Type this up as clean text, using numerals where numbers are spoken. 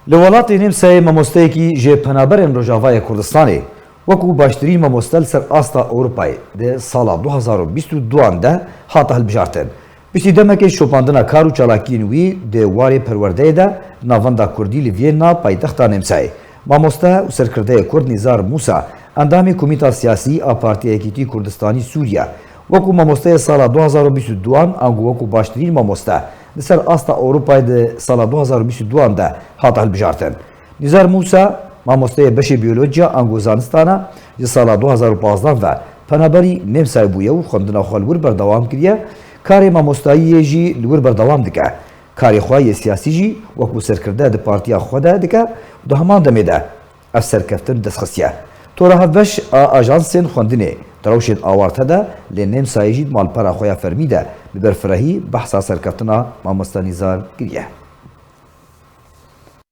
لولاتی نمسای مامۆستەیەکی ژێپەنابەرێن ڕۆژاوای کوردستانی وەکو باشترین مامۆستە لەسەر ئاستا ئەوروپای دە ساڵا 2022 دا هاتە هەڵبژارتن. پشتی دەمەکەی شۆپاندنە کار و چالاکیین وی دێ وارێ پەروەردەیەدا ناوەندا کوردی لە ڤێنا پایتەختا نمسای. مامۆستا و سەرکردەیە کورد نیزار موسا ئەندامی کومیتا سیاسی ئا پارتیە یەکێتی کوردستانی سووریا وەکو مامۆستەیە ساڵا 2022 ئەنگو وەکو باشترین مامۆستا لەسەر ئاستا ئەوروپای دە ساڵا 2022 دا هاتە هەڵبژارتن. نیزار موسا مامۆستەیە بەشی بیۆلۆجیا ئەنگۆ زانستانە لە ساڵا 2015 دا پەنابەری نمسای بوویە و خوێندنە خۆ لەور بەردەوام کردیە کارێ مامۆستاییەژی لەور بەردەوام دکە کارێخوای سیاسیژی وەکو سەرکردە دە پارتیا خۆدا دکە و دە هەمان دەمێدا ئەف سەرکەفتن دەستخستیە. تۆرە هەڤەش ئاژانسێن خوێندنێ دڕەوشێن ئاوارتەدا لێ نێمساییژی ماڵپەرا خۆیان فەرمیدە ببەرفرەهی بەحسا سەرکەفتنا مامۆستا نیزار کردیە.